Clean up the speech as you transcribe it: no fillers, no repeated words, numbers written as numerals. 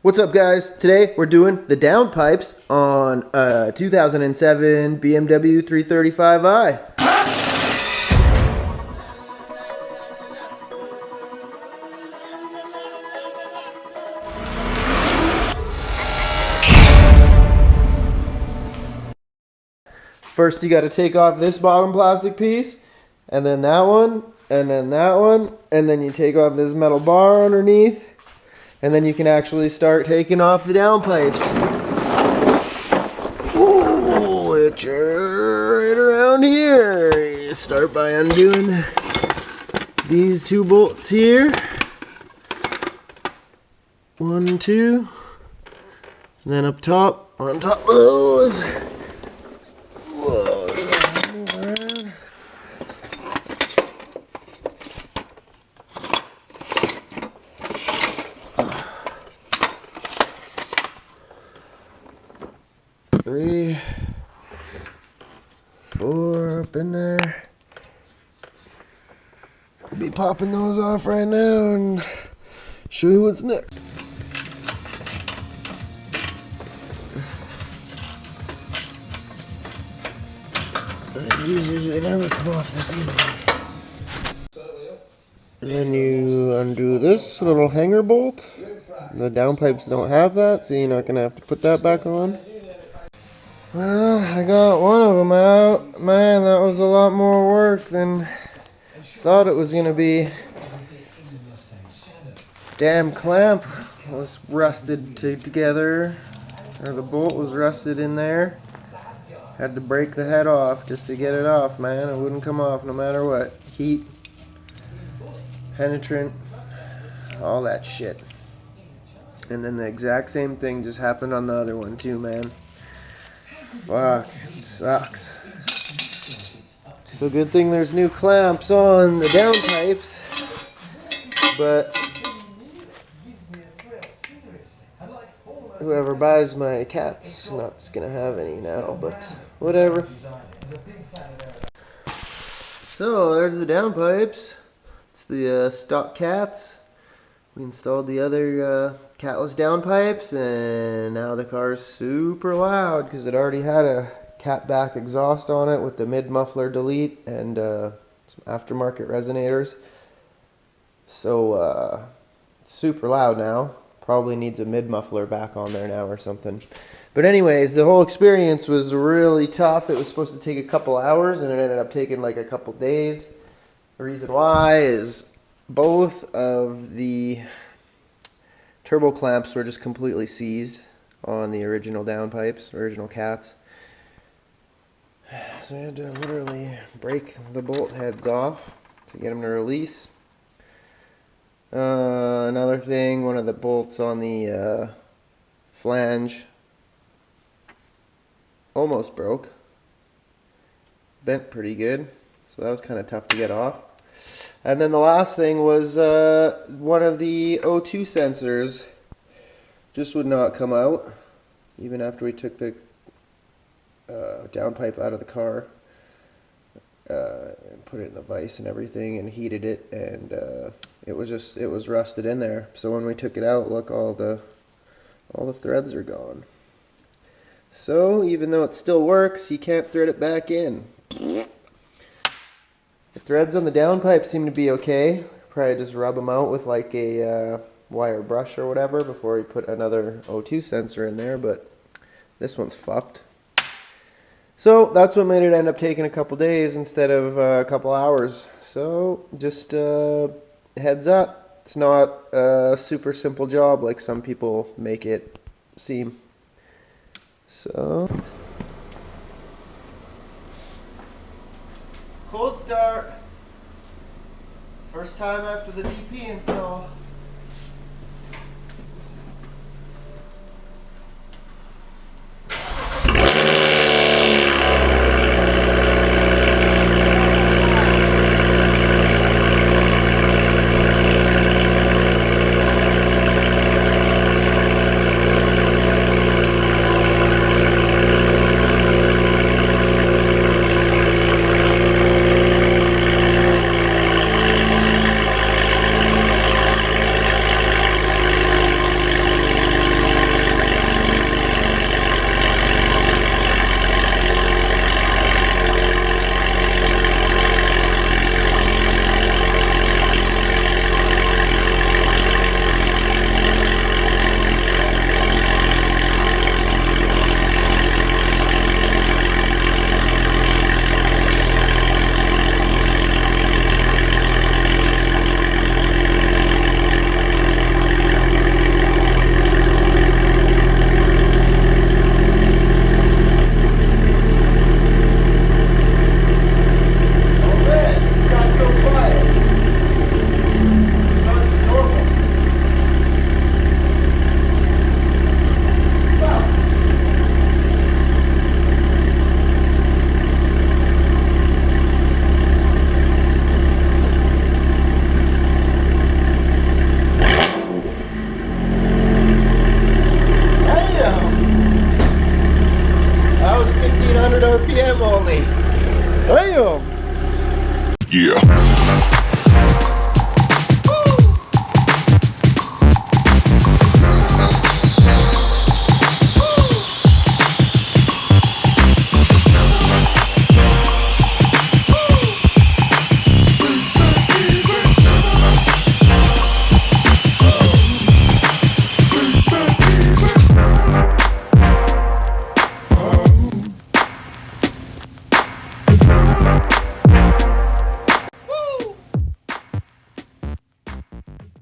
What's up, guys? Today we're doing the downpipes on a 2007 BMW 335i. First you got to take off this bottom plastic piece, and then that one, and then that one, and then you take off this metal bar underneath. And then you can actually start taking off the downpipes. Ooh, it's right around here. You start by undoing these two bolts here. 1 and 2. And then up top, on top of those. Whoa. 3, 4 up in there. I'll be popping those off right now and show you what's next. These usually never come off this easy. And you undo this little hanger bolt. The downpipes don't have that, so you're not going to have to put that back on. Well, I got one of them out. Man, that was a lot more work than I thought it was going to be. Damn clamp was rusted together, or the bolt was rusted in there. Had to break the head off just to get it off, man. It wouldn't come off no matter what. Heat, penetrant, all that shit. And then the exact same thing just happened on the other one too, man. Fuck, it sucks. So good thing there's new clamps on the downpipes, but whoever buys my cat's nuts gonna have any now, but whatever. So there's the downpipes. It's the stock cats. We installed the other catless downpipes, and now the car's super loud because it already had a cat back exhaust on it with the mid muffler delete and some aftermarket resonators. So it's super loud now. Probably needs a mid muffler back on there now or something. But anyways, the whole experience was really tough. It was supposed to take a couple hours and it ended up taking like a couple days. The reason why is both of the turbo clamps were just completely seized on the original downpipes, original cats. So we had to literally break the bolt heads off to get them to release. Another thing, one of the bolts on the flange almost broke. Bent pretty good, so that was kind of tough to get off. And then the last thing was one of the O2 sensors just would not come out, even after we took the downpipe out of the car and put it in the vise and everything and heated it, and it was rusted in there. So when we took it out, look, all the threads are gone. So even though it still works, you can't thread it back in. The threads on the downpipe seem to be okay. Probably just rub them out with like a wire brush or whatever before we put another O2 sensor in there, but this one's fucked. So that's what made it end up taking a couple days instead of a couple hours. So just heads up, it's not a super simple job like some people make it seem. So cold start. First time after the DP install. only. Damn. Yeah.